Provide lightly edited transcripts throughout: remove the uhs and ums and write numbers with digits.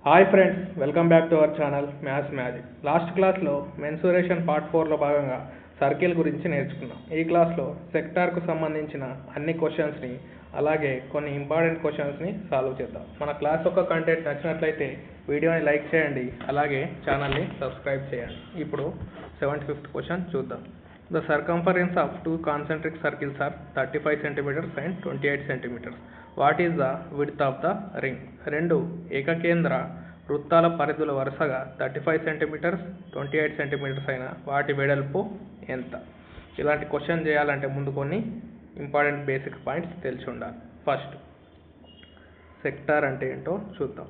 Hi friends, welcome back to our channel maths magic. Last క్లాస్లో mensuration part 4లో భాగంగా circle గురించి నేర్చుకున్నాం. ఈ క్లాస్లో సెక్టార్కు సంబంధించిన అన్ని క్వశ్చన్స్ని అలాగే కొన్ని ఇంపార్టెంట్ క్వశ్చన్స్ని సాల్వ్ చేద్దాం. మన క్లాస్ యొక్క కంటెంట్ నచ్చినట్లయితే వీడియోని లైక్ చేయండి, అలాగే ఛానల్ని సబ్స్క్రైబ్ చేయండి. ఇప్పుడు 75th క్వశ్చన్ చూద్దాం. The circumference of two concentric circles are 35 centimeters and 28 centimeters. What is the width of the ring? రెండు ఏకకేంద్ర వృత్తాల పరిధుల వరుసగా 35 సెంటీమీటర్స్ 28 సెంటీమీటర్స్ అయిన వాటి వెడల్పు ఎంత? ఇలాంటి క్వశ్చన్ చేయాలంటే ముందు కొన్ని ఇంపార్టెంట్ బేసిక్ పాయింట్స్ తెలిసి ఉండాలి. ఫస్ట్, సెక్టార్ అంటే ఏంటో చూద్దాం.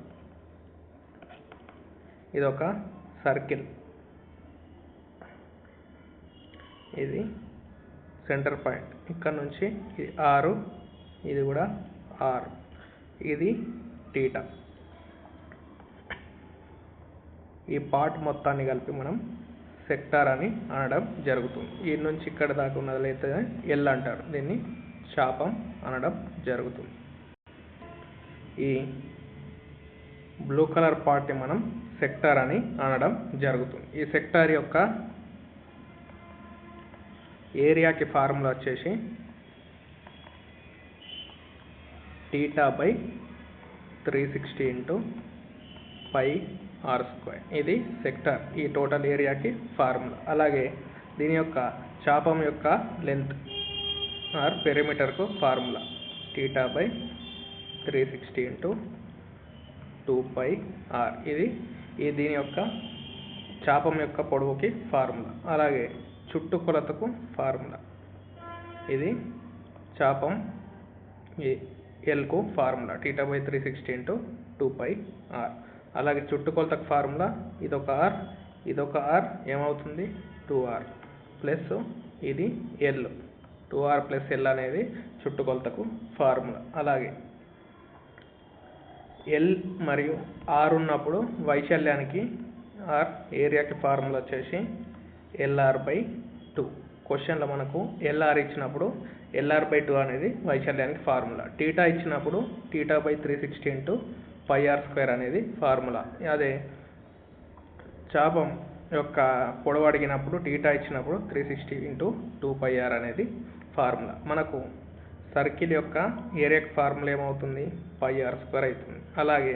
ఇదొక సర్కిల్, ఇది సెంటర్ పాయింట్, ఇక్కడ నుంచి ఇది 6, ఇది కూడా 6, ఇది టీటా. ఈ పార్ట్ మొత్తాన్ని కలిపి మనం సెక్టార్ అని అనడం జరుగుతుంది. ఈ నుంచి ఇక్కడ దాకా ఉన్నదైతే ఎల్ అంటారు, దీన్ని శాపం అనడం జరుగుతుంది. ఈ బ్లూ కలర్ పార్ట్ని మనం సెక్టార్ అని అనడం జరుగుతుంది. ఈ సెక్టార్ యొక్క ఏరియాకి ఫార్ములా వచ్చేసి theta by 360 into pi are square. ఇది సెక్టార్, ఈ టోటల్ ఏరియాకి ఫార్ములా. అలాగే దీని యొక్క చాపం యొక్క లెంత్ ఆర్ పెరిమీటర్కు formula theta by 360 into 2πr. ఇది దీని యొక్క చాపం యొక్క పొడవుకి ఫార్ములా. అలాగే చుట్టుకొలతకు ఫార్ములా, ఇది చాపం ఎల్కు formula theta by 360 into 2πr. అలాగే చుట్టుకొలతకు ఫార్ములా ఇదొక ఆర్ ఏమవుతుంది 2r ప్లస్ ఇది ఎల్, 2r ప్లస్ ఎల్ అనేది చుట్టుకొలతకు ఫార్ములా. అలాగే ఎల్ మరియు ఆర్ ఉన్నప్పుడు వైశాల్యానికి ఆర్ ఏరియాకి ఫార్ములా వచ్చేసి LR/2. క్వశ్చన్లో మనకు LR ఇచ్చినప్పుడు LR/2 అనేది వైశాల్యానికి ఫార్ములా. టీటా ఇచ్చినప్పుడు theta by 360 into πr square అనేది ఫార్ములా. అదే చాపం యొక్క పొడవు అడిగినప్పుడు టీటా ఇచ్చినప్పుడు 360 ఇంటూ 2πr అనేది ఫార్ములా. మనకు సర్కిల్ యొక్క ఏరియాకి ఫార్ములా ఏమవుతుంది πr స్క్వేర్ అవుతుంది. అలాగే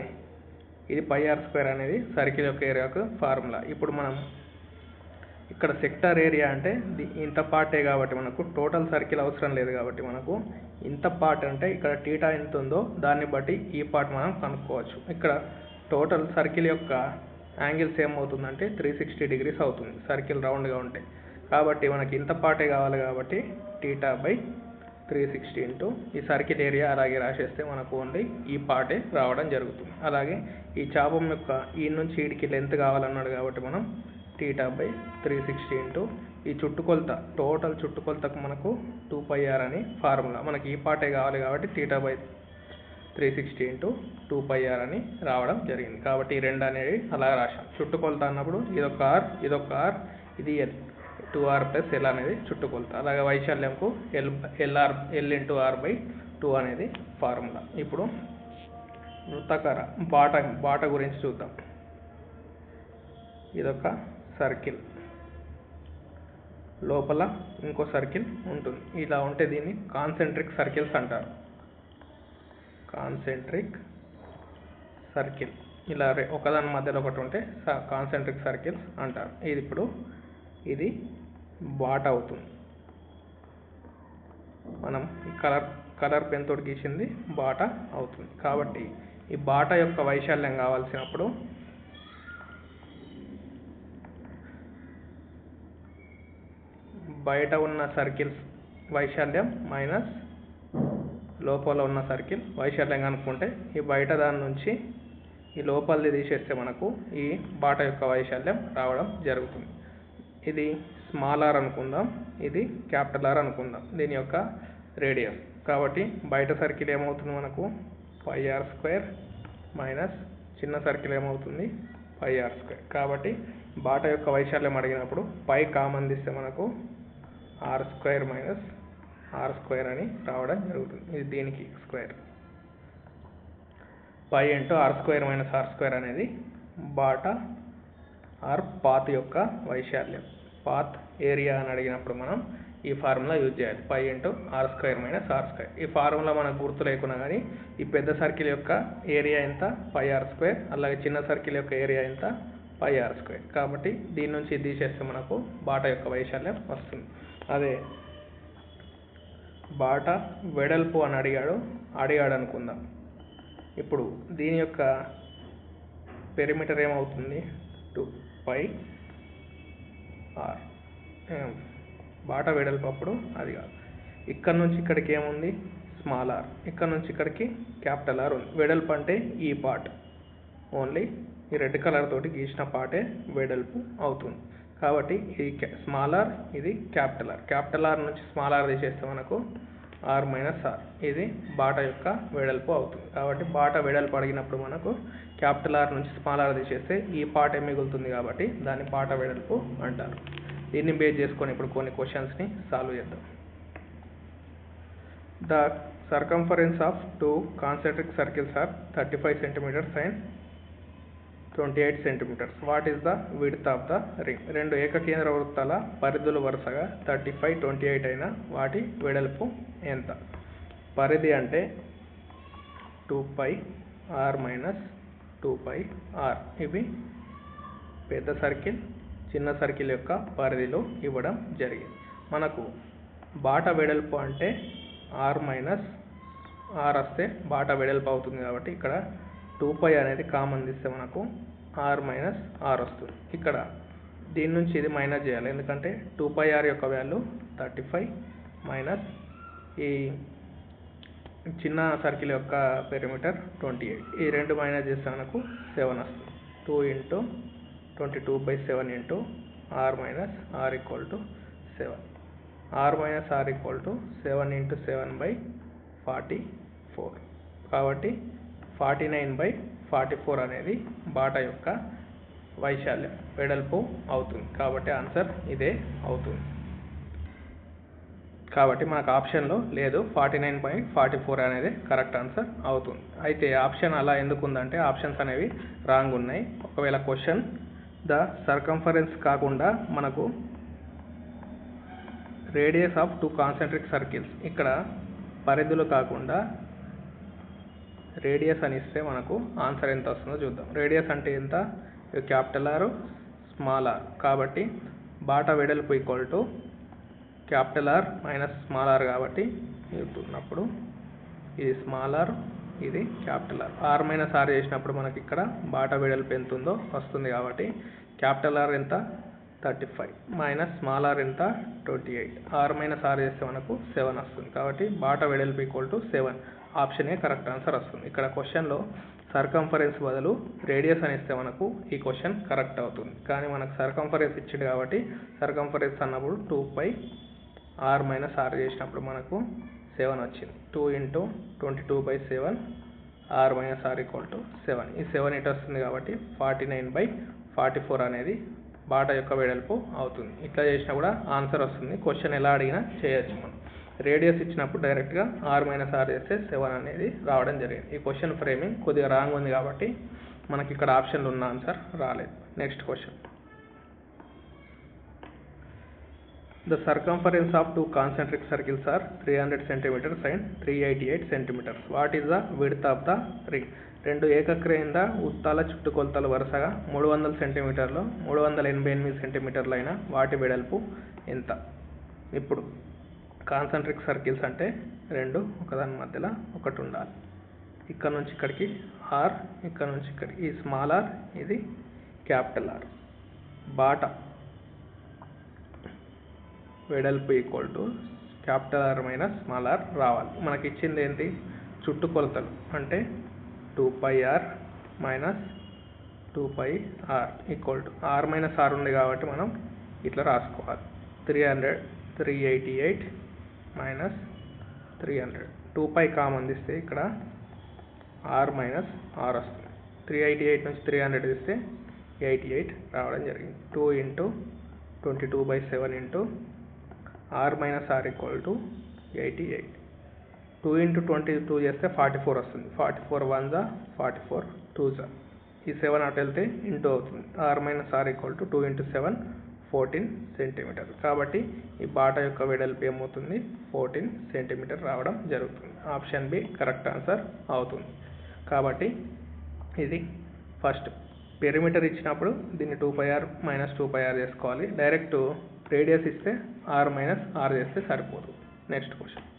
ఇది πr స్క్వేర్ అనేది సర్కిల్ యొక్క ఏరియాకు ఫార్ములా. ఇప్పుడు మనం ఇక్కడ సెక్టార్ ఏరియా అంటే ఇంత పార్టే కాబట్టి మనకు టోటల్ సర్కిల్ అవసరం లేదు కాబట్టి మనకు ఇంత పార్ట్ అంటే ఇక్కడ టీటా ఎంత ఉందో దాన్ని బట్టి ఈ పార్ట్ మనం కనుక్కోవచ్చు. ఇక్కడ టోటల్ సర్కిల్ యొక్క యాంగిల్స్ ఏమవుతుందంటే 360 డిగ్రీస్ అవుతుంది సర్కిల్ రౌండ్గా ఉంటే. కాబట్టి మనకి ఇంత పార్టే కావాలి కాబట్టి టీటా బై 360 ఇంటూ ఈ సర్కిల్ ఏరియా అలాగే రాసేస్తే మనకు ఓన్లీ ఈ పార్టే రావడం జరుగుతుంది. అలాగే ఈ చాపం యొక్క ఈ నుంచి ఈడికి లెంత్ కావాలన్నాడు కాబట్టి మనం టీటా బై 360 ఇంటూ ఈ చుట్టుకొలత టోటల్ చుట్టుకొలతకు మనకు 2πr అని ఫార్ములా. మనకి ఈ పార్టే కావాలి కాబట్టి టీటా బై 360 ఇంటూ 2πr అని రావడం జరిగింది. కాబట్టి ఈ రెండు అనేది అలా రాశాం. చుట్టుకొలత అన్నప్పుడు ఇదొక ఆర్ ఇది ఎల్, 2r ప్లస్ ఎల్ అనేది చుట్టుకొలత. అలాగే వైశాల్యంకు ఎల్ ఇంటూ r/2 అనేది ఫార్ములా. ఇప్పుడు వృత్తాకార బాట గురించి చూద్దాం. ఇదొక సర్కిల్, లోపల ఇంకో సర్కిల్ ఉంటుంది. ఇలా ఉంటే దీన్ని కాన్సెంట్రిక్ సర్కిల్స్ అంటారు. కాన్సెంట్రిక్ సర్కిల్ ఇలా ఒకదాని మధ్యలో ఒకటి ఉంటే కాన్సెంట్రిక్ సర్కిల్స్ అంటారు. ఇది బాట అవుతుంది. మనం ఈ కలర్ పెన్ తోటి గీసింది బాట అవుతుంది. కాబట్టి ఈ బాట యొక్క వైశాల్యం కావాల్సినప్పుడు బయట ఉన్న సర్కిల్స్ వైశాల్యం మైనస్ లోపల ఉన్న సర్కిల్ వైశాల్యం కనుక్కుంటే ఈ బయట దాని నుంచి ఈ లోపలిది తీసేస్తే మనకు ఈ బాట యొక్క వైశాల్యం రావడం జరుగుతుంది. ఇది స్మాల్ ఆర్ అనుకుందాం, ఇది క్యాపిటల్ ఆర్ అనుకుందాం, దీని యొక్క రేడియస్. కాబట్టి బయట సర్కిల్ ఏమవుతుంది మనకు πr స్క్వేర్ మైనస్ చిన్న సర్కిల్ ఏమవుతుంది πr స్క్వేర్. కాబట్టి బాట యొక్క వైశాల్యం అడిగినప్పుడు పై కామన్ తీస్తే మనకు r square minus r square అని రావడం జరుగుతుంది. ఇది దీనికి square. Pi into R square minus R square అనేది బాటా ఆర్ పాత్ యొక్క వైశాల్యం. పాత్ ఏరియా అని అడిగినప్పుడు మనం ఈ ఫార్ములా యూజ్ చేయాలి, pi into R square minus R square. ఈ ఫార్ములా మనకు గుర్తు లేకున్నా కానీ ఈ పెద్ద సర్కిల్ యొక్క ఏరియా ఎంత, పై ఆర్ స్క్వేర్, అలాగే చిన్న సర్కిల్ యొక్క ఏరియా ఎంత, పై ఆర్ స్క్వేర్. కాబట్టి దీని నుంచి ఇది తీసేస్తే మనకు బాటా యొక్క వైశాల్యం వస్తుంది. అదే బాటా వెడల్పు అని అడిగాడు అనుకుందాం. ఇప్పుడు దీని యొక్క పెరిమీటర్ ఏమవుతుంది, 2πr. బాటా వెడల్పు అప్పుడు అది కాదు. ఇక్కడ నుంచి ఇక్కడికి ఏముంది, స్మాల్ ఆర్. ఇక్కడ నుంచి ఇక్కడికి క్యాపిటల్ ఆర్ ఉంది. వెడల్పు అంటే ఈ పార్ట్, ఓన్లీ ఈ రెడ్ కలర్ తోటి గీసిన పార్టే వెడల్పు అవుతుంది. కాబట్టి ఇది స్మాల్ ఆర్, ఇది క్యాపిటల్ ఆర్. క్యాపిటల్ ఆర్ నుంచి స్మాల్ ఆర్ తీసేస్తే మనకు ఆర్ మైనస్ ఆర్, ఇది బాటా యొక్క వెడల్పు అవుతుంది. కాబట్టి బాటా వెడల్పు అడిగినప్పుడు మనకు క్యాపిటల్ ఆర్ నుంచి స్మాల్ ఆర్ తీసేస్తే ఈ పార్ట్ మిగులుతుంది, కాబట్టి దాన్ని బాటా వెడల్పు అంటారు. దీన్ని బేస్ చేసుకొని ఇప్పుడు కొన్ని క్వశ్చన్స్ని సాల్వ్ చేద్దాం. The circumference of 2 concentric circles are 35 centimeters and 28 centimeters. What is the width of the ring? రెండు ఏకకేంద్ర వృత్తాల పరిధులు వరుసగా 35, 28 అయిన వాటి వెడల్పు ఎంత? పరిధి అంటే 2πr మైనస్ 2πr. ఇవి పెద్ద సర్కిల్, చిన్న సర్కిల్ యొక్క పరిధిలో ఇవ్వడం జరిగింది. మనకు బాటా వెడల్పు అంటే ఆర్ మైనస్ ఆర్ వస్తే బాటా వెడల్పు అవుతుంది. కాబట్టి ఇక్కడ 2π అనేది కామన్ తీస్తే మనకు ఆర్ మైనస్ ఆర్ వస్తుంది. ఇక్కడ దీని నుంచి ఇది మైనస్ చేయాలి, ఎందుకంటే 2πr యొక్క వాల్యూ 35 మైనస్ ఈ చిన్న సర్కిల్ యొక్క పెరిమీటర్ 28. ఈ రెండు మైనస్ చేస్తే మనకు 7 వస్తుంది. 2 into 22/7 into r minus r equal to 7. R minus r equal to 7 into 7/44. కాబట్టి 49/44 అనేది బాటా యొక్క వైశాల్యం, వెడల్పు అవుతుంది. కాబట్టి ఆన్సర్ ఇదే అవుతుంది. కాబట్టి మనకు ఆప్షన్లో లేదు, 49/44 అనేది కరెక్ట్ ఆన్సర్ అవుతుంది. అయితే ఆప్షన్ అలా ఎందుకు ఉందంటే ఆప్షన్స్ అనేవి రాంగ్ ఉన్నాయి. ఒకవేళ క్వశ్చన్ ద సర్కంఫరెన్స్ కాకుండా మనకు రేడియస్ ఆఫ్ 2 కాన్సెంట్రిక్ సర్కిల్స్, ఇక్కడ పరిధులు కాకుండా రేడియస్ అని ఇస్తే మనకు ఆన్సర్ ఎంత వస్తుందో చూద్దాం. రేడియస్ అంటే ఎంత, క్యాపిటల్ ఆర్ స్మాల్ ఆర్. కాబట్టి బాటా వెడల్పు equal to capital R minus small r. కాబట్టి ఇస్తున్నప్పుడు ఇది స్మాల్ ఆర్, ఇది capital R. R minus r చేసినప్పుడు మనకి ఇక్కడ బాటా వెడల్పు ఎంత ఉందో వస్తుంది. కాబట్టి క్యాపిటల్ ఆర్ ఎంత, 35 మైనస్ స్మాల్ ఆర్ ఎంత, 28. ఆర్ మైనస్ ఆర్ చేస్తే మనకు 7 వస్తుంది. కాబట్టి బాటా వెడల్పు equal to 7. Option A correct answer వస్తుంది. ఇక్కడ క్వశ్చన్లో సర్కంఫరెన్స్ బదులు రేడియస్ అని ఇస్తే మనకు ఈ క్వశ్చన్ కరెక్ట్ అవుతుంది. కానీ మనకు సర్కంఫరెన్స్ ఇచ్చింది కాబట్టి సర్కంఫరెన్స్ అన్నప్పుడు 2πr మైనస్ ఆర్ చేసినప్పుడు మనకు 7 వచ్చింది. 2 into 22/7 r minus r equal to 7. ఈ 7 ఇటు వస్తుంది కాబట్టి 49/44 అనేది బాటా యొక్క వెడల్పు అవుతుంది. ఇట్లా చేసినా కూడా ఆన్సర్ వస్తుంది. క్వశ్చన్ ఎలా అడిగినా చేయొచ్చు. మనం రేడియస్ ఇచ్చినప్పుడు డైరెక్ట్గా ఆర్ మైనస్ ఆర్ చేస్తే 7 అనేది రావడం జరిగింది. ఈ క్వశ్చన్ ఫ్రేమింగ్ కొద్దిగా రాంగ్ ఉంది కాబట్టి మనకి ఇక్కడ ఆప్షన్లు ఉన్న ఆన్సర్ రాలేదు. Next question. The circumference of 2 concentric circles are 300 centimeters and 388 centimeters. What is the width of the ring? రెండు ఏకకేంద్ర వృత్తాల చుట్టుకొలతలు వరుసగా 300 సెంటీమీటర్లు 388 సెంటీమీటర్లు అయిన వాటి వెడల్పు ఎంత? ఇప్పుడు కాన్సెంట్రిక్ సర్కిల్స్ అంటే రెండు ఒకదాని మధ్యలో ఒకటి ఉండాలి. ఇక్కడ నుంచి ఇక్కడికి ఆర్, ఇక్కడ నుంచి ఇక్కడికి ఈ స్మాల్ ఆర్, ఇది క్యాపిటల్ ఆర్. బాటా వెడల్పు equal to capital R minus small r రావాలి. మనకి ఇచ్చింది ఏంటి, చుట్టుకొలతలు అంటే 2πr minus 2πr equal to r minus r ఉంది కాబట్టి మనం ఇట్లా రాసుకోవాలి. 388 మైనస్ 300. 2π కామన్ తీస్తే ఇక్కడ ఆర్ మైనస్ ఆర్ వస్తుంది. 388 నుంచి 300 తీస్తే 88 రావడం జరిగింది. 2 into 22/7 into r minus r equal to 88. 2 into 22 చేస్తే 44 వస్తుంది. 44 1 జా 44 2 జా. ఈ 7 అటు వెళ్తే ఇంటూ అవుతుంది. r minus r equal to 2 into 7 14 centimetre. కాబట్టి ఈ బాట యొక్క వెడల్పు ఏమవుతుంది 14 సెంటీమీటర్ రావడం జరుగుతుంది. ఆప్షన్ బి కరెక్ట్ ఆన్సర్ అవుతుంది. కాబట్టి ఇది ఫస్ట్ పెరిమీటర్ ఇచ్చినప్పుడు దీన్ని 2πr మైనస్ 2πr చేసుకోవాలి. డైరెక్ట్ రేడియస్ ఇస్తే r మైనస్ r చేస్తే సరిపోతుంది. Next question.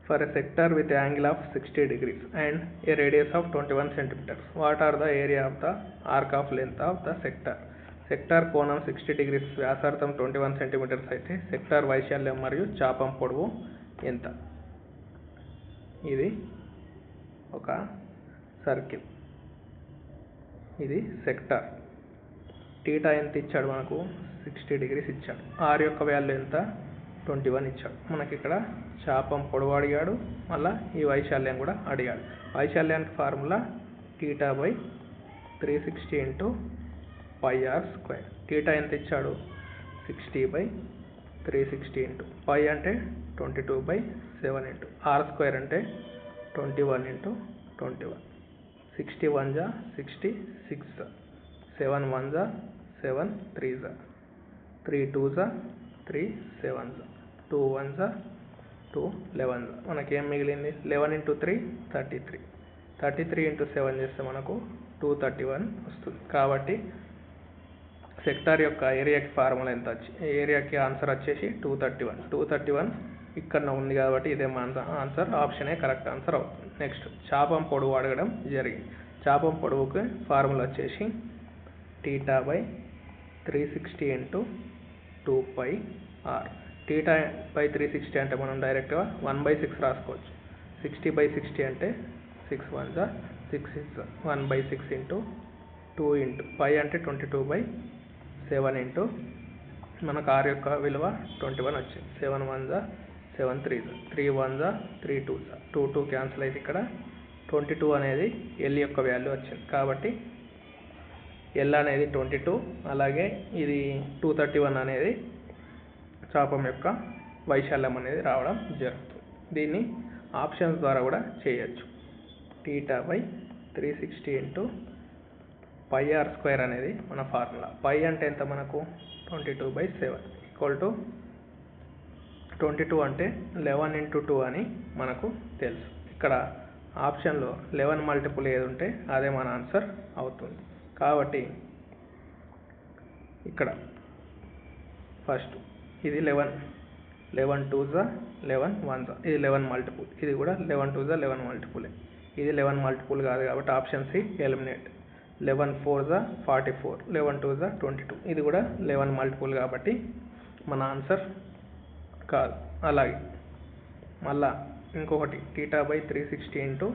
For a sector with an angle of 60 degrees and a radius of 21 centimeters, what are the area of the arc of length of the sector? Sector కోణం 60 degrees, వ్యాసార్థం 21 centimeters అయితే sector వైశాల్యం మరియు చాపం పొడవు ఎంత? ఇది ఒక circle. ఇది సెక్టార్. టీటా ఎంత ఇచ్చాడు మనకు 60 degrees ఇచ్చాడు. ఆర్ యొక్క వాల్యూ ఎంత 21 ఇచ్చాడు. మనకి ఇక్కడ చాపం పొడవు అడిగాడు, మళ్ళీ ఈ వైశాల్యం కూడా అడిగాడు. వైశాల్యానికి formula theta by 360 into pi are square. Theta ఎంత ఇచ్చాడు 60 బై 360 ఇంటూ పై అంటే 22/7 ఇంటూ ఆర్ స్క్వేర్ అంటే 21 ఇంటూ 21. 60 1 జా 60 6 జా 7 1 జా 7 3 జా 3 2 జా 3 7 జా 2 1 జా 2 11 జా. మనకేం మిగిలింది 11 ఇంటూ 3 33. 33 ఇంటూ 7 చేస్తే మనకు 231 వస్తుంది. కాబట్టి సెక్టార్ యొక్క ఏరియాకి ఫార్ములా ఎంత ఏరియాకి ఆన్సర్ వచ్చేసి 231. 231 ఇక్కడ ఉంది కాబట్టి ఇదే ఆన్సర్. ఆప్షనే కరెక్ట్ ఆన్సర్ అవుతుంది. నెక్స్ట్ చాపం పొడవు అడగడం జరిగింది. చాపం పొడవుకి ఫార్ములా వచ్చేసి theta by 360 into 2πr. Theta by 360 అంటే మనం డైరెక్ట్గా 1/6 రాసుకోవచ్చు. 60/60 అంటే 6 1 జా 6 6 జా 1/6 ఇంటూ 2 ఇంటూ పై అంటే 22/7 ఇంటూ మనకు ఆర్ యొక్క విలువ 21 వచ్చింది. 7 1 జా 7 3 జా 3 1 జా 3 2 జా 2 2 క్యాన్సిల్ అయితే ఇక్కడ 22 అనేది ఎల్ యొక్క వాల్యూ వచ్చింది. కాబట్టి ఎల్ అనేది 22, అలాగే ఇది 231 అనేది చాపం యొక్క వైశాల్యం అనేది రావడం జరుగుతుంది. దీన్ని ఆప్షన్స్ ద్వారా కూడా చేయొచ్చు. Theta by 360 into pi are square అనేది మన ఫార్ములా. పై అంటే ఎంత మనకు 22/7 ఈక్వల్ టు 22 అంటే 11 ఇంటూ 2 అని మనకు తెలుసు. ఇక్కడ ఆప్షన్లో 11 మల్టిపుల్ ఏది ఉంటే అదే మన ఆన్సర్ అవుతుంది. కాబట్టి ఇక్కడ ఫస్ట్ ఇది 11 2 జా 11 1 జా ఇది 11 మల్టిపుల్. ఇది కూడా 11 2 జా 11 మల్టిపులే. ఇది 11 మల్టిపుల్ కాదు కాబట్టి ఆప్షన్ సి ఎలిమినేట్. 11 4 జా 44 11 2 జా 22 ఇది కూడా 11 మల్టిపుల్ కాబట్టి మన ఆన్సర్ కాదు. అలాగే మళ్ళా ఇంకొకటి టీటా బై 360 ఇంటూ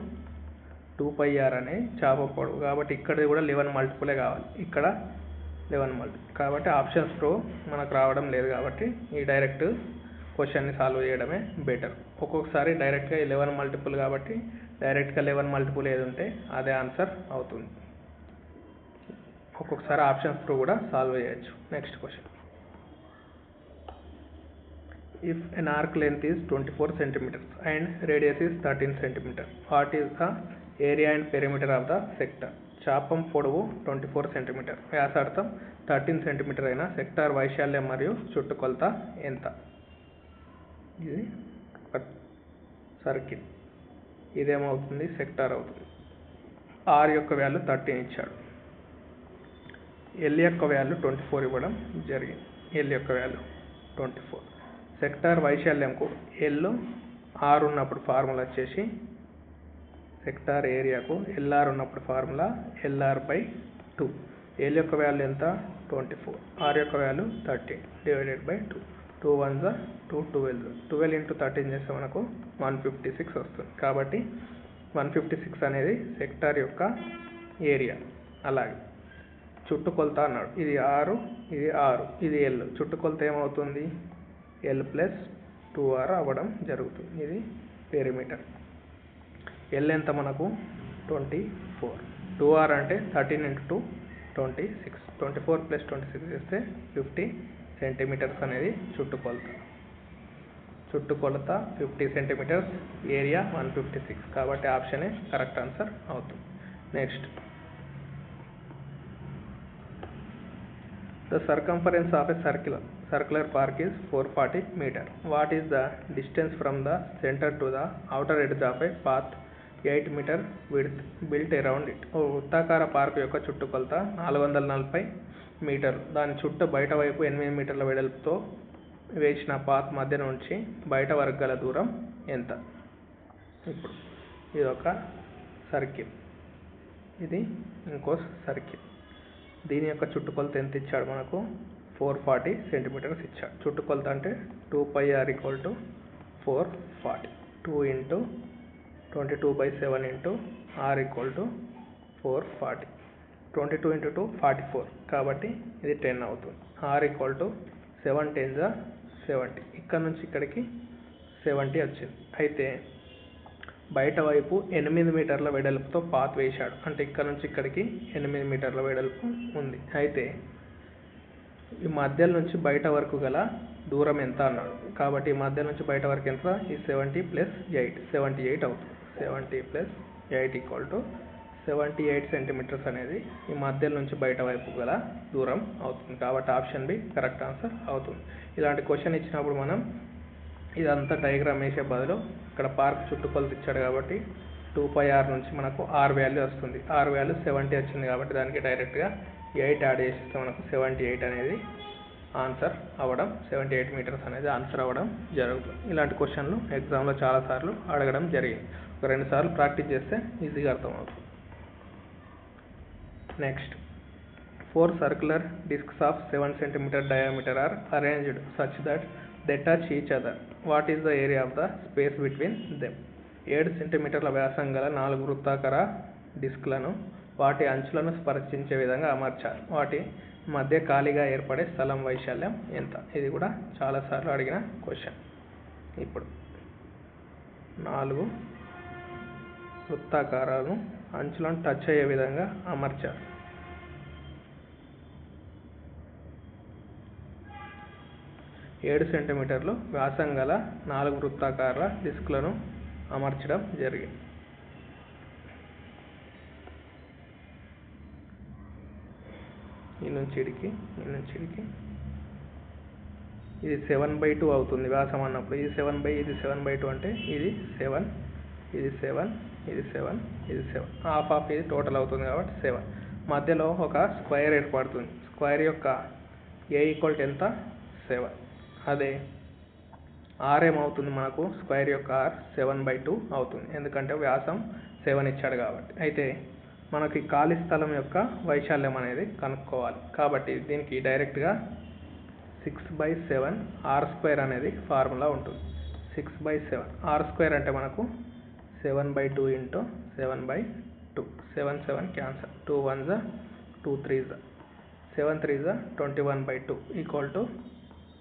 2πr అనే చాప పొడవు కాబట్టి ఇక్కడ కూడా 11 మల్టిపులే కావాలి. ఇక్కడ 11 మల్టిపుల్ కాబట్టి ఆప్షన్స్ ప్రో మనకు రావడం లేదు కాబట్టి ఈ డైరెక్ట్ క్వశ్చన్ని సాల్వ్ చేయడమే బెటర్. ఒక్కొక్కసారి డైరెక్ట్గా 11 మల్టిపుల్ కాబట్టి డైరెక్ట్గా 11 మల్టిపుల్ ఏది ఉంటే అదే ఆన్సర్ అవుతుంది. ఒక్కొక్కసారి ఆప్షన్స్ ప్రో కూడా సాల్వ్ చేయొచ్చు. Next question. If an arc length is 24 centimeters and radius is 13 centimeters, what is the area and perimeter of the sector? చాపం పొడవు 24 సెంటీమీటర్, వ్యాసార్థం 13 సెంటీమీటర్ అయిన సెక్టార్ వైశాల్యం మరియు చుట్టుకొలత ఎంత? ఇది సర్కిల్. ఇదేమవుతుంది సెక్టార్ అవుతుంది. ఆర్ యొక్క వాల్యూ 13 ఇచ్చాడు. ఎల్ యొక్క వాల్యూ 24 ఇవ్వడం జరిగింది. ఎల్ యొక్క వాల్యూ 24. సెక్టార్ వైశాల్యంకు ఎల్ ఆర్ ఉన్నప్పుడు ఫార్ములా వచ్చేసి సెక్టార్ ఏరియాకు ఎల్ఆర్ ఉన్నప్పుడు ఫార్ములా LR/2. ఎల్ యొక్క వాల్యూ ఎంత 24, ఆర్ యొక్క వాల్యూ 13 డివైడెడ్ బై 2. 2 1 జా 2 12 12 ఇంటూ 13 చేస్తే మనకు 156 వస్తుంది. కాబట్టి 156 అనేది సెక్టార్ యొక్క ఏరియా. అలాగే చుట్టుకొలత అన్నాడు. ఇది 6 ఇది 6 ఇది ఎల్. చుట్టుకొలత ఏమవుతుంది L+2R అవ్వడం జరుగుతుంది. ఇది పెరిమీటర్. ఎల్ ఎంత మనకు 24. 2R అంటే 13 ఇంటూ 2 26. 24 + 26 చేస్తే 50 సెంటీమీటర్స్ అనేది చుట్టుకొలత. చుట్టుకొలత 50 సెంటీమీటర్స్, ఏరియా 156. కాబట్టి ఆప్షనే కరెక్ట్ ఆన్సర్ అవుతుంది. Next, the circumference of a circular park is 440 meter. What is the distance from the center to the outer edge of a path 8 meter width built around it? వృత్తాకార park యొక్క చుట్టుకొలత 440 మీటర్లు. దాని చుట్టూ బయట వైపు 8 మీటర్ల వెడల్పుతో వేసిన పాత్ మధ్య నుంచి బయట వరకు గల దూరం ఎంత? ఇప్పుడు ఇది ఒక సర్కిల్, ఇది ఇంకో సర్కిల్. దీని యొక్క చుట్టుకొలత ఎంత ఇచ్చాడు మనకు? 440 సెంటీమీటర్స్ ఇచ్చాడు. చుట్టుకొలత అంటే 2πr = 440. 2 × 22/7 × r = 440. 22 × 2 44. కాబట్టి ఇది 10 అవుతుంది. r = 7 10 70. ఇక్కడ నుంచి ఇక్కడికి 70 వచ్చింది. అయితే బయట వైపు 8 మీటర్ల వెడల్పుతో పాత్ వేశాడు. అంటే ఇక్కడ నుంచి ఇక్కడికి 8 మీటర్ల వెడల్పు ఉంది. అయితే ఈ మధ్య నుంచి బయట వరకు గల దూరం ఎంత అన్నాడు. కాబట్టి ఈ మధ్య నుంచి బయట వరకు ఎంత? ఈ 70 + 8 78 అవుతుంది. 70 + 8 = 78 సెంటీమీటర్స్ అనేది ఈ మధ్య నుంచి బయట వైపు గల దూరం అవుతుంది. కాబట్టి ఆప్షన్ బి కరెక్ట్ ఆన్సర్ అవుతుంది. ఇలాంటి క్వశ్చన్ ఇచ్చినప్పుడు మనం ఇదంతా డయాగ్రామ్ వేసే బదులు ఇక్కడ పార్క్ చుట్టుకొలత ఇచ్చాడు కాబట్టి 2πr నుంచి మనకు r వాల్యూ వస్తుంది. r వాల్యూ 70 వచ్చింది కాబట్టి దానికి డైరెక్ట్గా 8 యాడ్ చేస్తే మనకు 78 అనేది ఆన్సర్ అవ్వడం, 78 మీటర్స్ అనేది ఆన్సర్ అవ్వడం జరుగుతుంది. ఇలాంటి క్వశ్చన్లు ఎగ్జామ్లో చాలాసార్లు అడగడం జరిగింది. ఒక 2 సార్లు ప్రాక్టీస్ చేస్తే ఈజీగా అర్థమవుతుంది. Next, 4 circular discs of 7 cm diameter are arranged such that they touch each other. What is the area of the space between them? 7 సెంటీమీటర్ల వ్యాసం గల 4 వృత్తాకార డిస్క్లను వాటి అంచులను స్పర్శించే విధంగా అమర్చారు. వాటి మధ్య ఖాళీగా ఏర్పడే స్థలం వైశాల్యం ఎంత? ఇది కూడా చాలాసార్లు అడిగిన క్వశ్చన్. ఇప్పుడు 4 వృత్తాకారాలను అంచులను టచ్ అయ్యే విధంగా అమర్చారు. ఏడు సెంటీమీటర్లు వ్యాసం గల 4 వృత్తాకార డిస్క్లను అమర్చడం జరిగింది. ఈ నుంచి ఇడికి ఇది 7/2 అవుతుంది వ్యాసం అన్నప్పుడు. ఇది 7/2 అంటే ఇది 7, ఇది 7, ఇది 7, ఇది 7. హాఫ్ ఆఫ్ ఇది టోటల్ అవుతుంది కాబట్టి 7. మధ్యలో ఒక స్క్వేర్ ఏర్పడుతుంది. స్క్వేర్ యొక్క ఏ ఈక్వల్ ఎంత? 7. అదే r ఏమవుతుంది మనకు? స్క్వేర్ యొక్క r 7/2 అవుతుంది. ఎందుకంటే వ్యాసం 7 ఇచ్చాడు కాబట్టి. అయితే మనకి ఖాళీ స్థలం యొక్క వైశాల్యం అనేది కనుక్కోవాలి. కాబట్టి దీనికి డైరెక్ట్గా 6/7 r² అనేది ఫార్ములా ఉంటుంది. 6/7 r² అంటే మనకు 7/2 × 7/2. 7 7 క్యాన్సల్. 2 1 2 3 7 3 21/2 =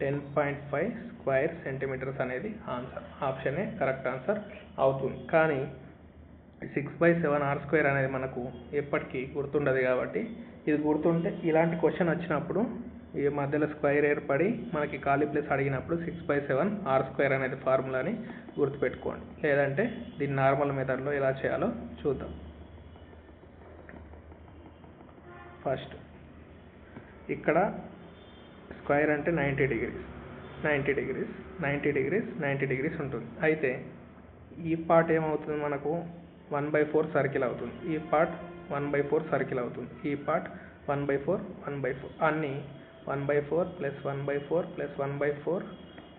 10.5 స్క్వేర్ సెంటీమీటర్స్ అనేది ఆన్సర్. ఆప్షనే కరెక్ట్ ఆన్సర్ అవుతుంది. కానీ 6/7 r² అనేది మనకు ఎప్పటికీ గుర్తుండదు కాబట్టి ఇది గుర్తుంటే ఇలాంటి క్వశ్చన్ వచ్చినప్పుడు ఈ మధ్యలో స్క్వేర్ ఏర్పడి మనకి ఖాళీ ప్లేస్ అడిగినప్పుడు 6/7 r² అనేది ఫార్ములాని గుర్తుపెట్టుకోండి. లేదంటే దీన్ని నార్మల్ మెథడ్లో ఎలా చేయాలో చూద్దాం. ఫస్ట్ ఇక్కడ స్క్వేర్ అంటే 90 డిగ్రీస్ 90 డిగ్రీస్ ఉంటుంది. అయితే ఈ పార్ట్ ఏమవుతుంది మనకు 1/4 సర్కిల్ అవుతుంది. ఈ పార్ట్ 1/4 సర్కిల్ అవుతుంది. ఈ పార్ట్ 1/4 అన్నీ 1/4 + 1/4 + 1/4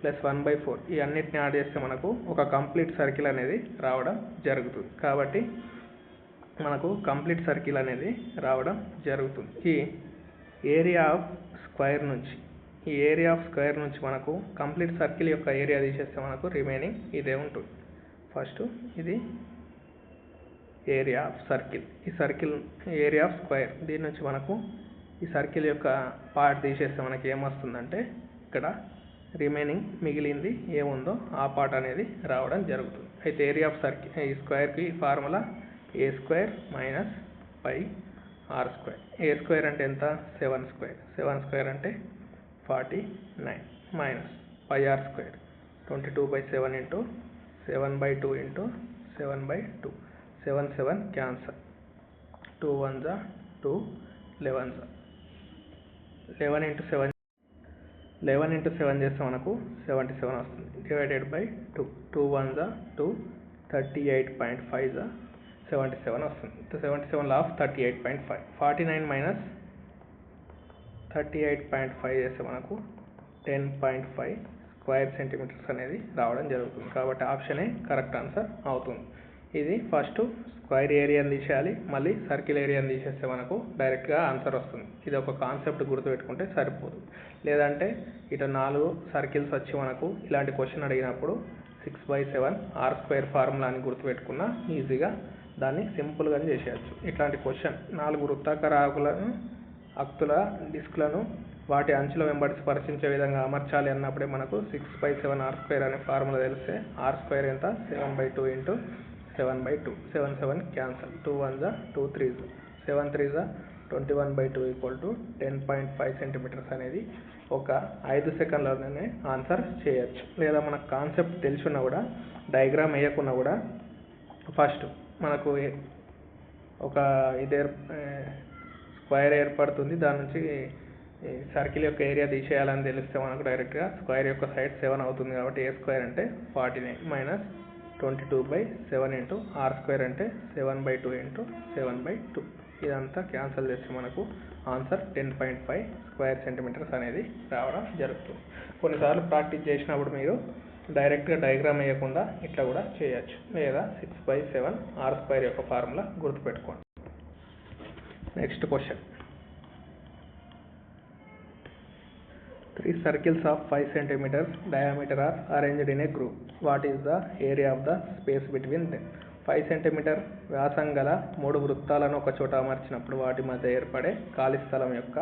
+ 1/4 ఈ అన్నిటిని యాడ్ చేస్తే మనకు ఒక కంప్లీట్ సర్కిల్ అనేది రావడం జరుగుతుంది. కాబట్టి మనకు కంప్లీట్ సర్కిల్ అనేది రావడం జరుగుతుంది. ఈ ఏరియా ఆఫ్ స్క్వేర్ నుంచి మనకు కంప్లీట్ సర్కిల్ యొక్క ఏరియా తీసేస్తే మనకు రిమైనింగ్ ఇదే ఉంటుంది. ఫస్ట్ ఇది ఏరియా ఆఫ్ సర్కిల్, ఈ సర్కిల్ ఏరియా ఆఫ్ స్క్వేర్. దీని నుంచి మనకు ఈ సర్కిల్ యొక్క పార్ట్ తీసేస్తే మనకి ఏమొస్తుందంటే ఇక్కడ రిమైనింగ్ మిగిలింది ఏముందో ఆ పార్ట్ అనేది రావడం జరుగుతుంది. అయితే ఏరియా ఆఫ్ సర్కిల్ ఈ స్క్వేర్కి ఫార్ములా a² - πr². a² అంటే ఎంత? 7² అంటే 49 - πr². 22/7 into 7/2 into 7/2. 7 cancel. 2 1s 2, 11s. 11 into 7 చేస్తే మనకు 77 వస్తుంది. Divided by 2. 2 1s 2, 38.5 77 వస్తుంది. 77 లాఫ్ 38.5. 49 మైనస్ 38.5 చేస్తే మనకు 10.5 స్క్వేర్ సెంటీమీటర్స్ అనేది రావడం జరుగుతుంది. కాబట్టి ఆప్షనే కరెక్ట్ ఆన్సర్ అవుతుంది. ఇది ఫస్ట్ స్క్వేర్ ఏరియాని తీసేయాలి, మళ్ళీ సర్కిల్ ఏరియాని తీసేస్తే మనకు డైరెక్ట్గా ఆన్సర్ వస్తుంది. ఇది ఒక కాన్సెప్ట్ గుర్తుపెట్టుకుంటే సరిపోదు. లేదంటే ఇటు 4 సర్కిల్స్ వచ్చి మనకు ఇలాంటి క్వశ్చన్ అడిగినప్పుడు 6/7 r² ఫార్ములా అని గుర్తుపెట్టుకున్నా ఈజీగా దాన్ని సింపుల్గా చేసేయచ్చు. ఇట్లాంటి క్వశ్చన్ 4 వృత్తాకార ఆక్తుల డిస్క్లను వాటి అంచుల వెంబడి స్పర్శించే విధంగా అమర్చాలి అన్నప్పుడే మనకు 6/7 r² అనే ఫార్ములా తెలిస్తే r² ఎంత 7/2 into 7/2. 7 cancel. 2 1s 2 3s. 7 3s 21/2 equal to 10.5 centimetres అనేది ఒక 5 సెకండ్లలోనే ఆన్సర్ చేయొచ్చు. లేదా మనకు కాన్సెప్ట్ తెలిసినా కూడా డయాగ్రామ్ వేయకున్నా కూడా ఫస్ట్ మనకు ఒక స్క్వేర్ ఏర్పడుతుంది, దాని నుంచి సర్కిల్ యొక్క ఏరియా తీసేయాలని తెలిస్తే మనకు డైరెక్ట్గా స్క్వేర్ యొక్క సైడ్ 7 అవుతుంది. కాబట్టి a² అంటే 49 మైనస్ 22/7 ఇంటూ r² అంటే 7/2 ఇంటూ 7/2. ఇదంతా క్యాన్సల్ చేస్తే మనకు ఆన్సర్ 10.5 స్క్వేర్ సెంటీమీటర్స్ అనేది రావడం జరుగుతుంది. కొన్నిసార్లు ప్రాక్టీస్ చేసినప్పుడు మీరు డైరెక్ట్గా డయాగ్రామ్ వేయకుండా ఇట్లా కూడా చేయొచ్చు. లేదా 6/7 r² యొక్క ఫార్ములా గుర్తుపెట్టుకోండి. Next question. 3 circles of 5 centimeters diameter are arranged in a group. What is the area of the space between them? 5 centimeter వ్యాసం గల 3 వృత్తాలను ఒక చోట అమర్చినప్పుడు వాటి మధ్య ఏర్పడే ఖాళీ స్థలం యొక్క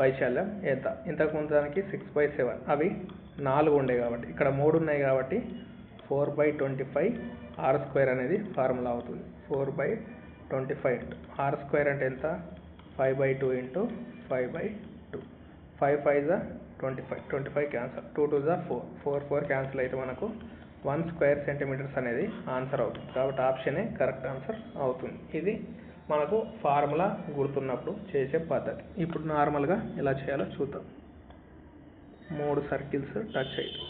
వైశాల్యం ఎంత? ఇంతకు ముందు దానికి 6/7 అవి 4 ఉండే కాబట్టి ఇక్కడ 3 ఉన్నాయి కాబట్టి 4/25 r² అనేది ఫార్ములా అవుతుంది. 4/25 r² అంటే ఎంత? 5/2 into 5/2. 5 5s 25 cancel. 2 2s 4 4 cancel అయితే మనకు 1 స్క్వేర్ సెంటీమీటర్స్ అనేది ఆన్సర్ అవుతుంది. కాబట్టి ఆప్షనే కరెక్ట్ ఆన్సర్ అవుతుంది. ఇది మనకు ఫార్ములా గుర్తున్నప్పుడు చేసే పద్ధతి. ఇప్పుడు నార్మల్గా ఎలా చేయాలో చూద్దాం. 3 సర్కిల్స్ టచ్ అవుతాయి.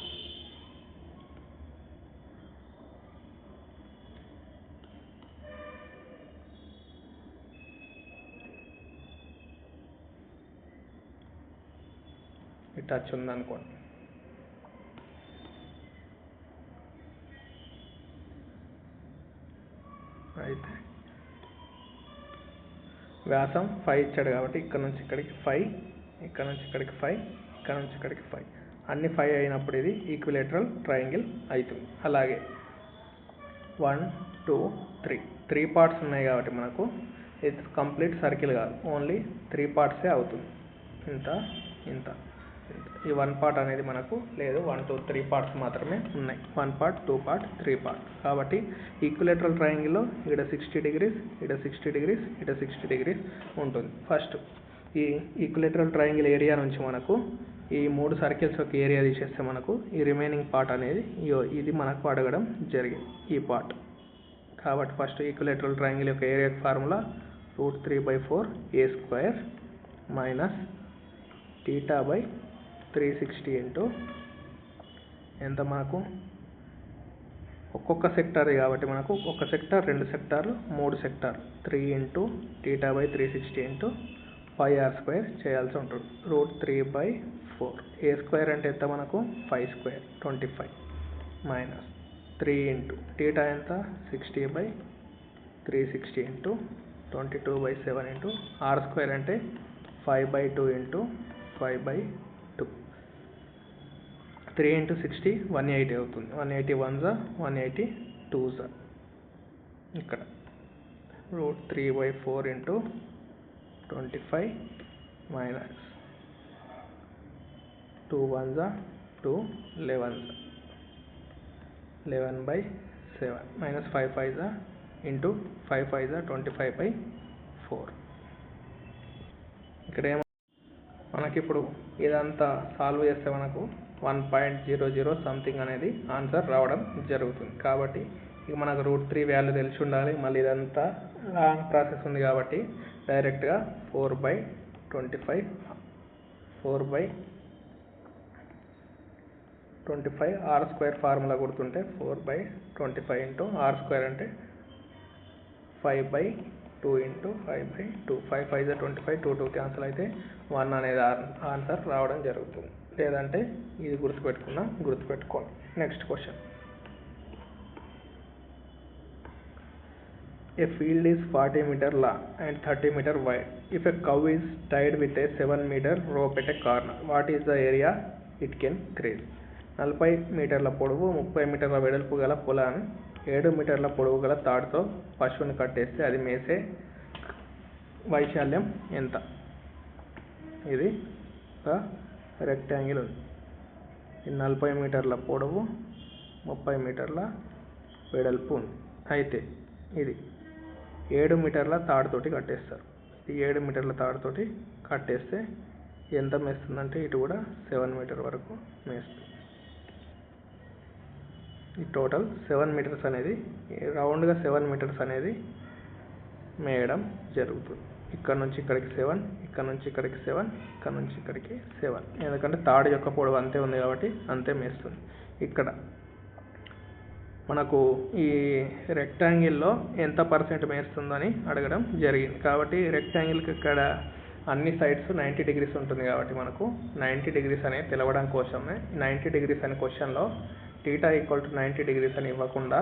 ఈ టచ్ ఉందనుకోండి. అయితే వ్యాసం 5 ఇచ్చాడు కాబట్టి ఇక్కడ నుంచి ఇక్కడికి 5, ఇక్కడ నుంచి ఇక్కడికి 5, ఇక్కడ నుంచి ఇక్కడికి 5, అన్ని 5 అయినప్పుడు ఇది ఈక్విలేటరల్ ట్రయాంగిల్ అవుతుంది. అలాగే 1 2 3 పార్ట్స్ ఉన్నాయి కాబట్టి మనకు ఇది కంప్లీట్ సర్కిల్ కాదు, ఓన్లీ 3 పార్ట్సే అవుతుంది. ఇంత ఇంత ఈ 1 పార్ట్ అనేది మనకు లేదు, 1 2 3 పార్ట్స్ మాత్రమే ఉన్నాయి. 1 పార్ట్ 2 పార్ట్ 3 పార్ట్. కాబట్టి ఈక్విలేటరల్ ట్రయాంగిల్లో ఇక్కడ 60 degrees, ఇక్కడ 60 degrees, ఇక్కడ 60 degrees ఉంటుంది. ఫస్ట్ ఈ ఈక్విలేటరల్ ట్రయాంగిల్ ఏరియా నుంచి మనకు ఈ 3 సర్కిల్స్ యొక్క ఏరియా తీసేస్తే మనకు ఈ రిమైనింగ్ పార్ట్ అనేది ఇది మనకు అడగడం జరిగింది, ఈ పార్ట్. కాబట్టి ఫస్ట్ ఈక్విలేటరల్ ట్రయాంగిల్ యొక్క area formula √3/4 a² minus θ/360 into ఎంత మనకు ఒక్కొక్క సెక్టార్ కాబట్టి మనకు ఒక సెక్టార్, 2 సెక్టార్లు, 3 సెక్టార్ 3 ఇంటూ θ/360 ఇంటూ 5r² చేయాల్సి ఉంటుంది. √3/4 a² అంటే ఎంత మనకు 5² 25 మైనస్ 3 ఇంటూ θ ఎంత 60/360 ఇంటూ 22/7 ఇంటూ r² అంటే 5/2 ఇంటూ 5/2. 3 ఇంటూ 60 180 అవుతుంది. 180 1s 180 2s. ఇక్కడ √3/4 into 25 minus 2 1s 2 11s 11/7 minus 5 5s into 5 5s 25/4. ఇక్కడ మనకి ఇప్పుడు ఇదంతా సాల్వ్ చేస్తే మనకు 1.00 సంథింగ్ అనేది ఆన్సర్ రావడం జరుగుతుంది. కాబట్టి ఇక మనకు √3 వాల్యూ తెలిసి ఉండాలి. మళ్ళీ ఇదంతా లాంగ్ ప్రాసెస్ ఉంది కాబట్టి డైరెక్ట్గా 4/25 r² ఫార్ములా గుర్తుంటే 4/25 ఇంటూ r² అంటే 5/2 ఇంటూ 5/2. 5 5 25, 2 2 క్యాన్సిల్ అయితే 1 అనేది ఆన్సర్ రావడం జరుగుతుంది. లేదంటే ఇది గుర్తుపెట్టుకోండి. Next question. A field is 40 meter long and 30 meter wide. If a cow is tied with a 7 meter rope at a corner, what is the area it can graze? 40 మీటర్ల పొడవు 30 మీటర్ల వెడల్పు గల పొలాన్ని 7 మీటర్ల పొడవు గల తాడుతో పశువుని కట్టేస్తే అది మేసే వైశాల్యం ఎంత? ఇది ఒక రెక్టాంగిల్ ఉంది. ఇది 40 మీటర్ల పొడవు 30 మీటర్ల వెడల్పు ఉంది. అయితే ఇది 7 మీటర్ల తాడుతోటి కట్టేస్తారు. ఈ 7 మీటర్ల తాడుతోటి కట్టేస్తే ఎంత మేస్తుందంటే ఇటు కూడా 7 మీటర్ వరకు మేస్తుంది. ఈ టోటల్ 7 మీటర్స్ అనేది రౌండ్గా 7 మీటర్స్ అనేది మేయడం జరుగుతుంది. ఇక్కడ నుంచి ఇక్కడికి 7, ఇక్కడ నుంచి ఇక్కడికి 7, ఇక్కడ నుంచి ఇక్కడికి 7. ఎందుకంటే తాడు యొక్క పొడవు అంతే ఉంది కాబట్టి అంతే మేస్తుంది. ఇక్కడ మనకు ఈ రెక్టాంగిల్లో ఎంత % మేస్తుందని అడగడం జరిగింది. కాబట్టి రెక్టాంగిల్కి ఇక్కడ అన్ని సైడ్స్ 90 డిగ్రీస్ ఉంటుంది కాబట్టి మనకు 90 డిగ్రీస్ అనేది తెలవడం కోసమే 90 డిగ్రీస్ అనే క్వశ్చన్లో θ = 90 డిగ్రీస్ అని ఇవ్వకుండా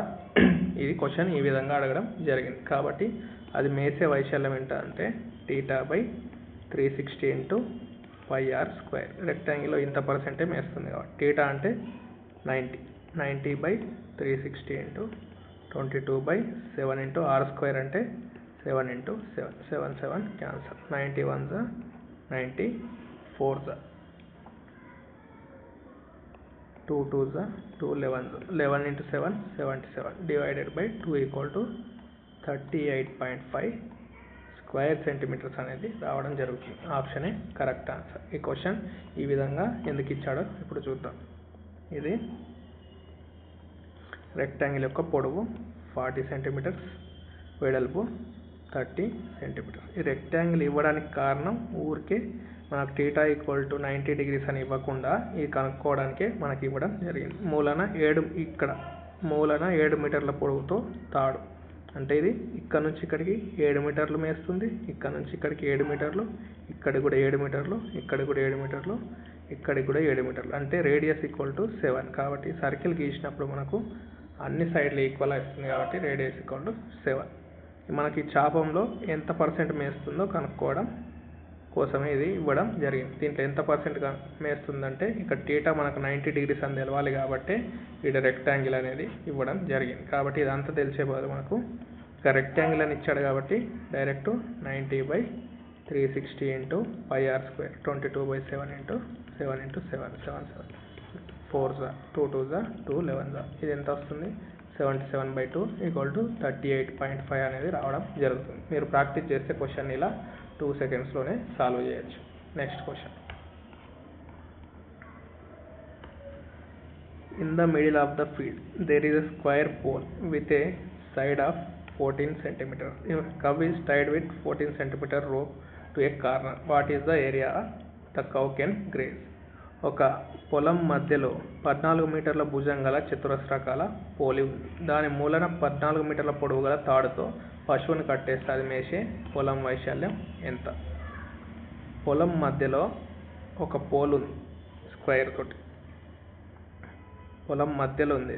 ఇది క్వశ్చన్ ఈ విధంగా అడగడం జరిగింది. కాబట్టి అది మేసే వైశాల్యం ఎంత అంటే θ/360 ఇంటూ πr². రెక్టాంగిల్లో ఇంత % మేస్తుంది కాబట్టి θ అంటే 90/360 ఇంటూ 22/7 ఇంటూ r² అంటే 7 into 7, 7 7 cancel. 90 1s 90, 4s 2 2s 2, 11s 11 into 7 77 divided by 2 = 38.5 square centimetres అనేది రావడం జరుగుతుంది. ఆప్షనే కరెక్ట్ ఆన్సర్. ఈ క్వశ్చన్ ఈ విధంగా ఎందుకు ఇచ్చాడో ఇప్పుడు చూద్దాం. ఇది రెక్టాంగిల్ యొక్క పొడవు 40 సెంటీమీటర్స్, వెడల్పు 30 సెంటీమీటర్స్. ఈ రెక్టాంగిల్ ఇవ్వడానికి కారణం ఊరికే మనకు θ = 90 డిగ్రీస్ అని ఇవ్వకుండా ఇది కనుక్కోవడానికే మనకి ఇవ్వడం జరిగింది. ఇక్కడ మూలన 7 మీటర్ల పొడవుతో తాడు అంటే ఇది ఇక్కడ నుంచి ఇక్కడికి 7 మీటర్లు మేస్తుంది, ఇక్కడ నుంచి ఇక్కడికి 7 మీటర్లు, ఇక్కడికి కూడా 7 మీటర్లు, ఇక్కడికి కూడా 7 మీటర్లు, ఇక్కడికి కూడా 7 మీటర్లు అంటే రేడియస్ = 7. కాబట్టి సర్కిల్ గీసినప్పుడు మనకు అన్ని సైడ్లు ఈక్వల్ వస్తుంది కాబట్టి రేడియస్ = 7. మనకి చాపంలో ఎంత % మేస్తుందో కనుక్కోవడం కోసమే ఇది ఇవ్వడం జరిగింది. దీంట్లో ఎంత % మేస్తుందంటే ఇక్కడ θ మనకు 90 డిగ్రీస్ అని తెలవాలి కాబట్టి ఇక్కడ రెక్టాంగిల్ అనేది ఇవ్వడం జరిగింది. కాబట్టి ఇదంతా తెలిసే బదులు మనకు ఇక రెక్టాంగిల్ అని ఇచ్చాడు కాబట్టి direct 90/360 into πr², 22/7 into 7 into 7 7 7 4s 2 2s 2 11s. ఇది ఎంత వస్తుంది? 77/2 = 38.5 అనేది రావడం జరుగుతుంది. మీరు ప్రాక్టీస్ చేస్తే క్వశ్చన్ ఇలా 2 సెకండ్స్లోనే సాల్వ్ చేయొచ్చు. Next question. In the middle of the field there is a square pole with a side of 14 centimeters. A cow is tied with 14 centimeter rope to a corner. What is the area the cow can graze? ఒక పొలం మధ్యలో 14 మీటర్ల భుజం గల చతురస్రాకార పోలి ఉంది. దాని మూలన 14 మీటర్ల పొడవు గల తాడుతో పశువుని కట్టేస్తే అది మేసే పొలం వైశాల్యం ఎంత? పొలం మధ్యలో ఒక పోల్ ఉంది స్క్వేర్ తోటి, పొలం మధ్యలో ఉంది.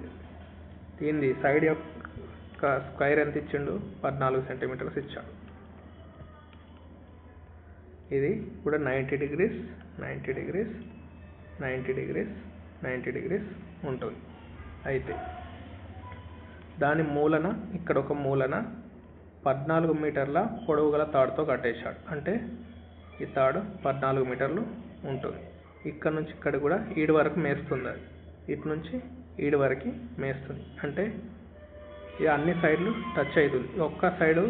దీన్ని సైడ్ యొక్క స్క్వేర్ ఎంత ఇచ్చిండు? 14 సెంటీమీటర్స్ ఇచ్చాడు. ఇది కూడా 90 డిగ్రీస్ 90 డిగ్రీస్ 90 డిగ్రీస్ 90 డిగ్రీస్ ఉంటుంది. అయితే దాని మూలన ఇక్కడ ఒక మూలన 14 మీటర్ల పొడవు గల తాడుతో కట్టేశాడు. అంటే ఈ తాడు 14 మీటర్లు ఉంటుంది. ఇక్కడ నుంచి ఇక్కడ కూడా ఈడు వరకు మేస్తుంది. అది ఇటు నుంచి ఈడు వరకు మేస్తుంది. అంటే ఇది అన్ని సైడ్లు టచ్ అవుతుంది. ఒక్క సైడు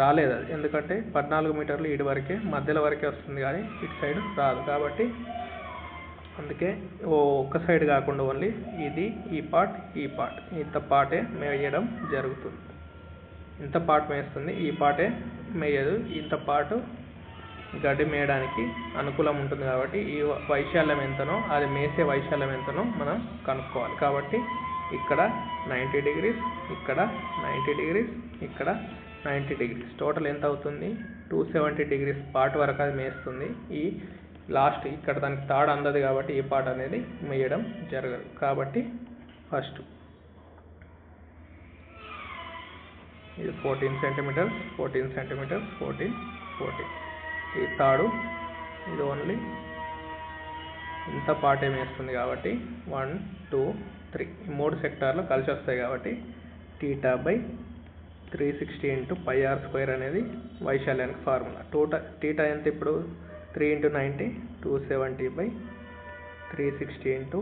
రాలేదు అది, ఎందుకంటే 14 మీటర్లు ఈడు వరకే మధ్యలో వరకే వస్తుంది కానీ ఇటు సైడ్ రాదు. కాబట్టి అందుకే ఒక్క సైడ్ కాకుండా ఓన్లీ ఇది ఈ పార్ట్ ఇంత పార్టే మేయడం జరుగుతుంది. ఇంత పార్ట్ మేస్తుంది, ఈ పార్టే మేయదు. ఇంత పార్ట్ గడ్డి మేయడానికి అనుకూలం ఉంటుంది కాబట్టి ఈ వైశాల్యం ఎంతనో అది మేసే వైశాల్యం ఎంతనో మనం కనుక్కోవాలి. కాబట్టి ఇక్కడ 90 degrees, ఇక్కడ 90 degrees, ఇక్కడ 90 degrees, టోటల్ ఎంత అవుతుంది? 270 degrees పార్ట్ వరకు అది మేస్తుంది. ఈ లాస్ట్ ఇక్కడ దానికి తాడు అందదు కాబట్టి ఈ పార్ట్ అనేది మేయడం జరగదు. కాబట్టి ఫస్ట్ ఇది 14 centimeters, 14 centimeters, 14, 14. ఈ తాడు ఇది ఓన్లీ ఇంత పార్ట్ ఏమేస్తుంది కాబట్టి 1, 2, 3 ఈ 3 సెక్టార్లు కలిసి వస్తాయి కాబట్టి θ/360 × πr² అనేది వైశాల్యానికి ఫార్ములా. θ ఎంత ఇప్పుడు 3 × 90 270/360 ×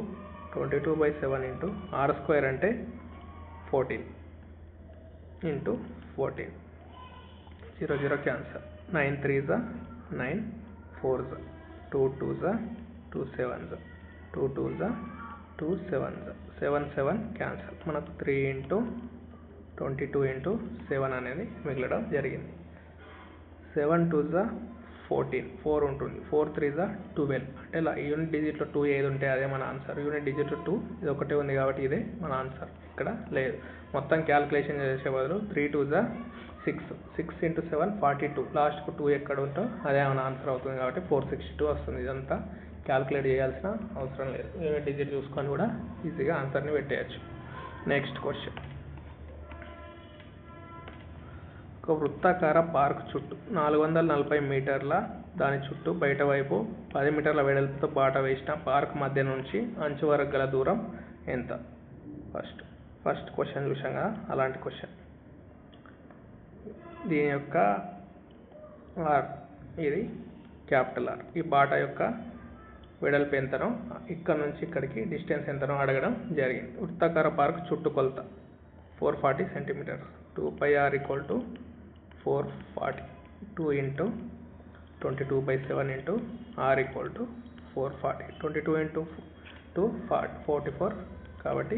22/7 × r² అంటే 14 × 14. 0, 0 cancel. 9 3s 9 4s 2 2s 2 7s 2 2s 2 7s 7 7 cancel. మనకు 3 × 22 × 7 అనేది మిగలడం జరిగింది. 7 2s 14, 4 ఉంటుంది. 4 3s 12 అంటే యూనిట్ డిజిట్లో 2 ఏది ఉంటే అదే మన ఆన్సర్. యూనిట్ డిజిట్లో 2 ఇది ఒకటే ఉంది కాబట్టి ఇదే మన ఆన్సర్. ఇక్కడ లేదు. మొత్తం క్యాల్కులేషన్ చేసే బదులు 3 2s 6, 6 × 7 42, లాస్ట్కు 2 ఎక్కడ ఉంటో అదే మన ఆన్సర్ అవుతుంది కాబట్టి 462 వస్తుంది. ఇదంతా క్యాల్కులేట్ చేయాల్సిన అవసరం లేదు. యూనిట్ డిజిట్ చూసుకొని కూడా ఈజీగా ఆన్సర్ని పెట్టేయచ్చు. Next question. ఒక వృత్తాకార పార్క్ చుట్టూ 440 మీటర్ల దాని చుట్టూ బయట వైపు 10 మీటర్ల వెడల్పుతో బాట వేసిన పార్క్ మధ్య నుంచి అంచు వరకు గల దూరం ఎంత? ఫస్ట్ క్వశ్చన్ చూసాం కదా, అలాంటి క్వశ్చన్. దీని యొక్క ఆర్ ఇది క్యాపిటల్ ఆర్. ఈ బాట యొక్క వెడల్పు ఎంతనో ఇక్కడ నుంచి ఇక్కడికి డిస్టెన్స్ ఎంతనో అడగడం జరిగింది. వృత్తాకార పార్క్ చుట్టుకొలత 440 centimeters. 2πr = 440. 2 × 22/7 × r = 440. 22 × 2 44 కాబట్టి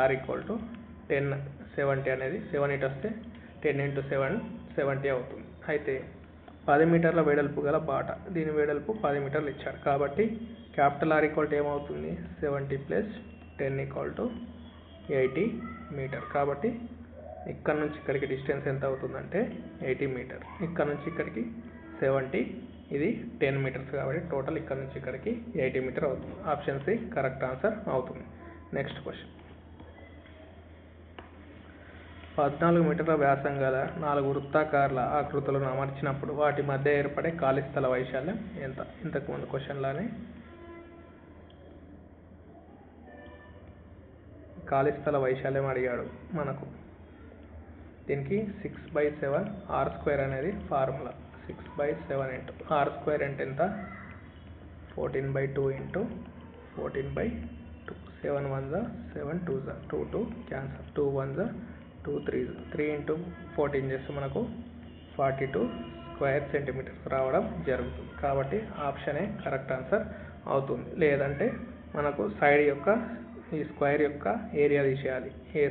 r = 10 70 అనేది 7 ఇటు వస్తే 10 × 7 70 అవుతుంది. అయితే 10 మీటర్ల వెడల్పు గల బాట, దీని వెడల్పు 10 మీటర్లు ఇచ్చారు కాబట్టి క్యాపిటల్ R = ఏమవుతుంది? 70 + 10 = 80 మీటర్. కాబట్టి ఇక్కడ నుంచి ఇక్కడికి డిస్టెన్స్ ఎంత అవుతుందంటే 80 మీటర్. ఇక్కడ నుంచి ఇక్కడికి 70, ఇది 10 మీటర్స్ కాబట్టి టోటల్ ఇక్కడ నుంచి ఇక్కడికి 80 మీటర్ అవుతుంది. ఆప్షన్ సి కరెక్ట్ ఆన్సర్ అవుతుంది. Next question. 14 మీటర్ల వ్యాసం గల 4 వృత్తాకార ఆకృతులను అమర్చినప్పుడు వాటి మధ్య ఏర్పడే ఖాళీ స్థల వైశాల్యం ఎంత? ఇంతకుముందు క్వశ్చన్లానే ఖాళీ స్థల వైశాల్యం అడిగాడు మనకు. దీనికి 6/7 r² అనేది ఫార్ములా. 6/7 × r² అంటే ఎంత? 14/2 × 14/2. 7 1s 7 2s 2 2 cancel. 2 1s 2 3s 3 × 14 చేస్తే మనకు 42 స్క్వేర్ సెంటీమీటర్స్ రావడం జరుగుతుంది. కాబట్టి ఆప్షనే కరెక్ట్ ఆన్సర్ అవుతుంది. లేదంటే మనకు సైడ్ యొక్క ఈ స్క్వేర్ యొక్క ఏరియా తీసేయాలి. a²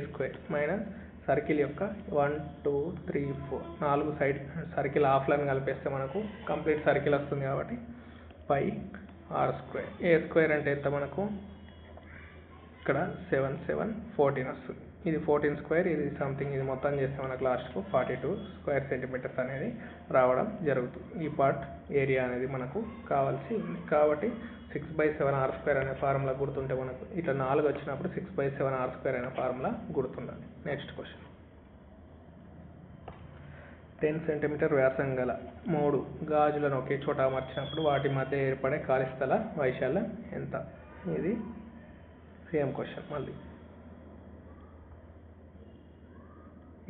- సర్కిల్ యొక్క 1 2 3 4 4 సైడ్ సర్కిల్ హాఫ్లను కలిపేస్తే మనకు కంప్లీట్ సర్కిల్ వస్తుంది కాబట్టి πr². a² అంటే ఎంత మనకు? ఇక్కడ 7 7 14 వస్తుంది. ఇది 14 స్క్వేర్, ఇది సంథింగ్, ఇది మొత్తం చేస్తే మనకు లాస్ట్కు 42 స్క్వేర్ సెంటీమీటర్స్ అనేది రావడం జరుగుతుంది. ఈ పార్ట్ ఏరియా అనేది మనకు కావాల్సి ఉంది కాబట్టి 6/7 r² అనే ఫార్ములా గుర్తుంటే మనకు ఇట్లా 4 వచ్చినప్పుడు 6/7 r² అనే ఫార్ములా గుర్తుండాలి. Next question. 10 సెంటీమీటర్ వ్యాసం గల 3 గాజులను ఒకే చోట అమర్చినప్పుడు వాటి మధ్య ఏర్పడే ఖాళీ స్థల వైశాల్యం ఎంత? ఇది సేమ్ క్వశ్చన్. మళ్ళీ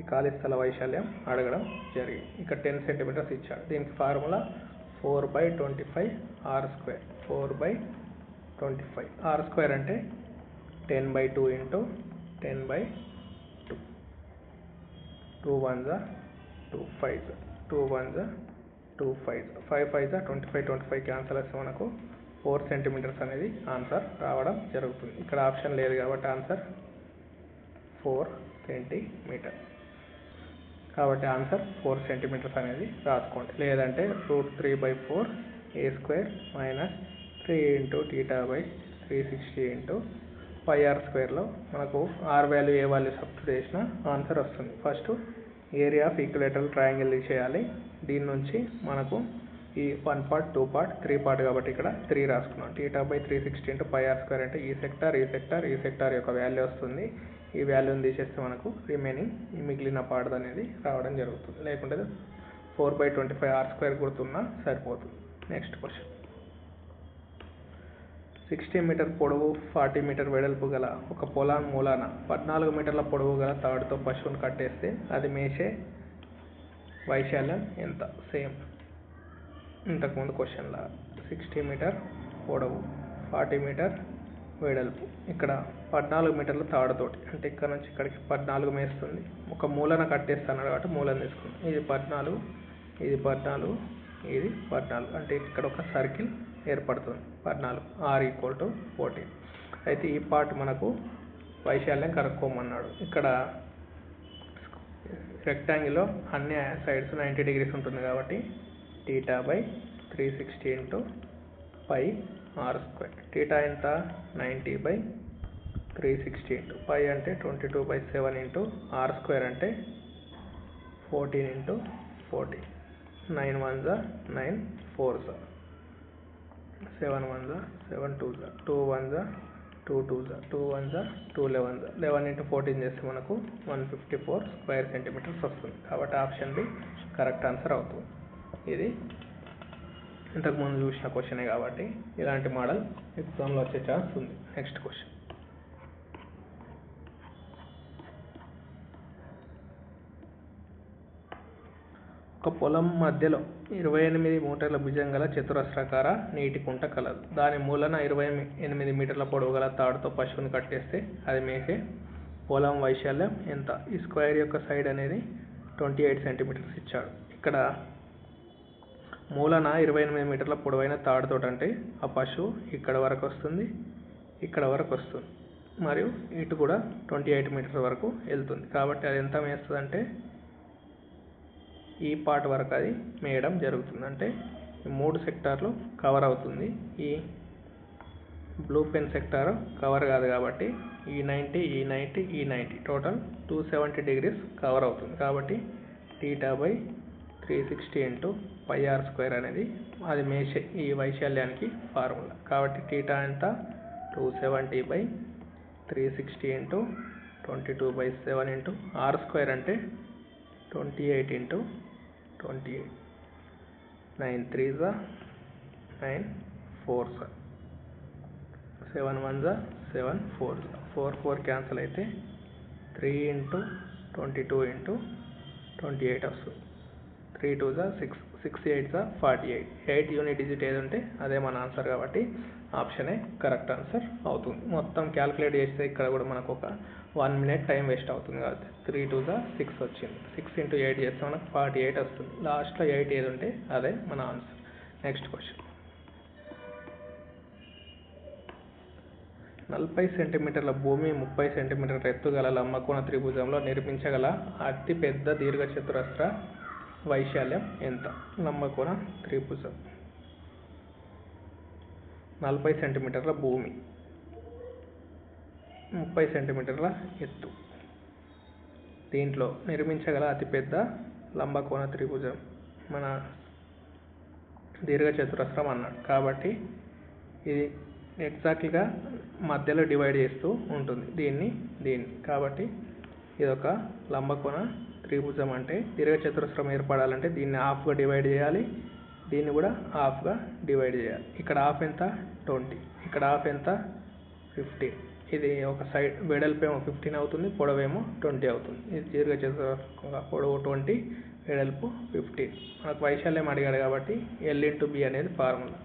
ఈ ఖాళీ స్థల వైశాల్యం అడగడం జరిగింది. ఇక్కడ 10 సెంటీమీటర్స్ ఇచ్చాడు. దీనికి ఫార్ములా 4/25 r². 4/25 r² అంటే 10/2 × 10/2. 2 1s 2 5s 2 1s 2 5s 5 5s 25 25 cancel వస్తే మనకు 4 సెంటీమీటర్స్ అనేది ఆన్సర్ రావడం జరుగుతుంది. ఇక్కడ ఆప్షన్ లేదు కాబట్టి ఆన్సర్ 4 సెంటీమీటర్. కాబట్టి ఆన్సర్ 4 సెంటీమీటర్స్ అనేది రాసుకోండి. లేదంటే √3/4 a² minus 3 into θ/360 into πr² మనకు r వాల్యూ ఏ వాల్యూ సబ్స్టిట్యూట్ చేసినా ఆన్సర్ వస్తుంది. First area of equilateral triangle చేయాలి. దీని నుంచి మనకు ఈ 1 పార్ట్ 2 పార్ట్ 3 పార్ట్ కాబట్టి ఇక్కడ 3 రాసుకున్నాం. θ/360 ఇంటూ πr² అంటే ఈ సెక్టార్ యొక్క వాల్యూ వస్తుంది. ఈ వాల్యూని తీసేస్తే మనకు రిమైనింగ్ ఈ మిగిలిన పార్ట్ అనేది రావడం జరుగుతుంది. లేకుంటే 4/25 r² గుర్తున్నా సరిపోతుంది. Next question. 60 మీటర్ పొడవు 40 మీటర్ వెడల్పు గల ఒక పొలం మూలాన 14 మీటర్ల పొడవు గల తాడుతో పశువును కట్టేస్తే అది మేసే వైశాల్యం ఎంత? సేమ్ ఇంతకుముందు క్వశ్చన్లా 60 మీటర్ పొడవు 40 మీటర్ వెడల్పు. ఇక్కడ 14 మీటర్ల తాడుతోటి అంటే ఇక్కడ నుంచి ఇక్కడికి 14 మేస్తుంది. ఒక మూలన కట్టేస్తాను కాబట్టి మూలను తీసుకుంది. ఇది 14, ఇది 14, ఇది 14 అంటే ఇక్కడ ఒక సర్కిల్ ఏర్పడుతుంది. 14 r = 14. అయితే ఈ పార్ట్ మనకు వైశాల్యం కనుక్కోమన్నాడు. ఇక్కడ రెక్టాంగిల్లో అన్ని సైడ్స్ 90 డిగ్రీస్ ఉంటుంది కాబట్టి θ/360 ఇంటూ πr². θ ఎంత? 90/360 ఇంటూ π అంటే 22/7 ఇంటూ r² అంటే 14 ఇంటూ 14. 9 1 9 4 7 1 7 2 2 1 2 2 2 1 2 11 11 ఇంటూ 14 చేస్తే మనకు 154 స్క్వేర్ సెంటీమీటర్స్ వస్తుంది. కాబట్టి ఆప్షన్ బి కరెక్ట్ ఆన్సర్ అవుతుంది. ఇది ఇంతకుముందు చూసిన క్వశ్చనే కాబట్టి ఇలాంటి మోడల్ ఎగ్జామ్లో వచ్చే ఛాన్స్ ఉంది. Next question. ఒక పొలం మధ్యలో 28 మీటర్ల భుజం గల చతురస్రాకార నీటి కుంట కలదు. దాని మూలన 28 మీటర్ల పొడవు గల తాడుతో పశువుని కట్టేస్తే అది మేసే పొలం వైశాల్యం ఎంత? ఈ స్క్వేర్ యొక్క సైడ్ అనేది 28 సెంటీమీటర్స్ ఇచ్చాడు. ఇక్కడ మూలన 28 మీటర్ల పొడవైన తాడుతోటి అంటే ఆ పశువు ఇక్కడ వరకు వస్తుంది, ఇక్కడ వరకు వస్తుంది మరియు ఇటు కూడా 28 మీటర్ల వరకు వెళ్తుంది. కాబట్టి అది ఎంత మేస్తుంది అంటే ఈ పార్ట్ వరకు అది మేయడం జరుగుతుంది. అంటే ఈ 3 సెక్టార్లు కవర్ అవుతుంది. ఈ బ్లూ పెన్ సెక్టార్ కవర్ కాదు కాబట్టి ఈ 90 ఈ 90 ఈ 90 టోటల్ 270 డిగ్రీస్ కవర్ అవుతుంది. కాబట్టి θ/360 ఇంటూ πr² అనేది అది మేసే ఈ వైశాల్యానికి ఫార్ములా. కాబట్టి θ ఎంత? 270/360 ఇంటూ 22/7 ఇంటూ r² అంటే 28 ఇంటూ 28. 9 3 9 4 7 1 7 4 4 4 క్యాన్సిల్ అయితే 3 ఇంటూ 22 ఇంటూ 28 వస్తుంది. 3 2 6 6 8 48. 8 యూనిట్ డిజిట్ ఏది ఉంటే అదే మన ఆన్సర్ కాబట్టి ఆప్షనే కరెక్ట్ ఆన్సర్ అవుతుంది. మొత్తం క్యాలిక్యులేట్ చేస్తే ఇక్కడ కూడా మనకు ఒక 1 మినిట్ టైం వేస్ట్ అవుతుంది కాబట్టి 3 2 6 వచ్చింది. 6 ఇంటూ 8 చేస్తే మనకు 48 వస్తుంది. లాస్ట్లో 8 ఏది ఉంటే అదే మన ఆన్సర్. Next question. 40 సెంటీమీటర్ల భూమి 30 సెంటీమీటర్ల ఎత్తుగల లంబకోణ త్రిభుజంలో నిర్మించగల అతి పెద్ద దీర్ఘచతురస్ర వైశాల్యం ఎంత? లంబకోణ త్రిభుజం 40 సెంటీమీటర్ల భూమి 30 సెంటీమీటర్ల ఎత్తు. దీంట్లో నిర్మించగల అతిపెద్ద లంబకోణ త్రిభుజం మన దీర్ఘచతురస్రం అన్నాడు. కాబట్టి ఇది ఎగ్జాక్ట్గా మధ్యలో డివైడ్ చేస్తూ ఉంటుంది దీన్ని. కాబట్టి ఇది ఒక లంబకోణ త్రిభుజం అంటే దీర్ఘచతురస్రం ఏర్పడాలంటే దీన్ని హాఫ్గా డివైడ్ చేయాలి, దీన్ని కూడా హాఫ్గా డివైడ్ చేయాలి. ఇక్కడ హాఫ్ ఎంత? 20, ఇక్కడ హాఫ్ ఎంత? 15. ఇది ఒక సైడ్ వెడల్పేమో 15 అవుతుంది, పొడవేమో 20 అవుతుంది. ఇది దీర్ఘచతురస్రం పొడవు 20, వెడల్పు 15. మనకు వైశాల్యం అడిగాడు కాబట్టి L/B అనేది ఫార్ములా.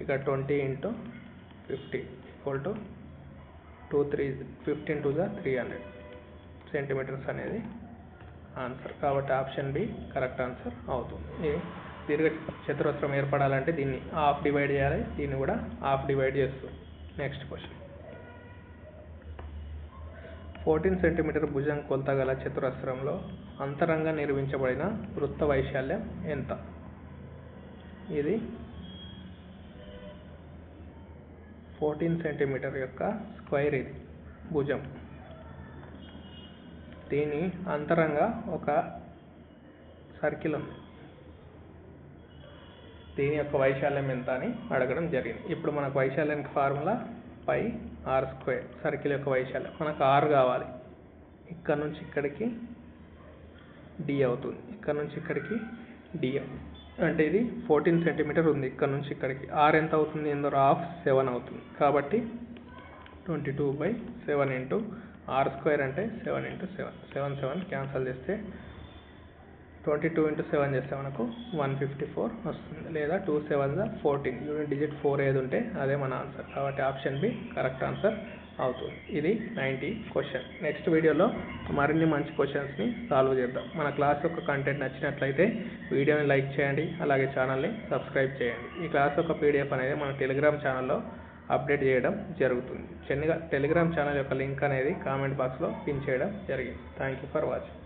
ఇక 20 ఇంటూ 15 = 15 2 300 సెంటీమీటర్స్ అనేది ఆన్సర్. కాబట్టి ఆప్షన్ బి కరెక్ట్ ఆన్సర్ అవుతుంది. దీర్ఘ చతురస్రం ఏర్పడాలంటే దీన్ని హాఫ్ డివైడ్ చేయాలి, దీన్ని కూడా హాఫ్ డివైడ్ చేస్తాం. Next question. 14 సెంటీమీటర్ భుజం కొలత గల చతురస్రంలో అంతరంగా నిర్మించబడిన వృత్త వైశాల్యం ఎంత? ఇది 14 సెంటీమీటర్ యొక్క స్క్వేర్, ఇది భుజం. దీని అంతరంగా ఒక సర్కిల్ ఉంది. దీని యొక్క వైశాల్యం ఎంత అని అడగడం జరిగింది. ఇప్పుడు మనకు వైశాల్యానికి formula pi are square. Circle యొక్క వైశాల్యం మనకు ఆర్ కావాలి. ఇక్కడ నుంచి ఇక్కడికి డి అవుతుంది, ఇక్కడ నుంచి ఇక్కడికి డి అంటే ఇది 14 సెంటీమీటర్ ఉంది. ఇక్కడ నుంచి ఇక్కడికి ఆర్ ఎంత అవుతుంది? ఇందులో హాఫ్ 7 అవుతుంది. కాబట్టి 22/7 ఇంటూ ఆర్ స్క్వేర్ అంటే 7 × 7. 7 7 క్యాన్సల్ చేస్తే 22 × 7 చేస్తే మనకు 154 వస్తుంది, లేదా 2 7 14. యూనిట్ డిజిట్ 4 ఏది ఉంటే అదే మన ఆన్సర్. కాబట్టి ఆప్షన్ బి కరెక్ట్ ఆన్సర్ అవుతుంది. ఇది 90 క్వశ్చన్. నెక్స్ట్ వీడియోలో మరిన్ని మంచి క్వశ్చన్స్ని సాల్వ్ చేద్దాం. మన క్లాస్ యొక్క కంటెంట్ నచ్చినట్లయితే వీడియోని లైక్ చేయండి, అలాగే ఛానల్ని సబ్స్క్రైబ్ చేయండి. ఈ క్లాస్ యొక్క పీడిఎఫ్ అనేది మన టెలిగ్రామ్ ఛానల్లో అప్డేట్ చేయడం జరుగుతుంది. టెలిగ్రామ్ ఛానల్ యొక్క లింక్ అనేది కామెంట్ బాక్స్లో పిన్ చేయడం జరిగింది. Thank you for watching.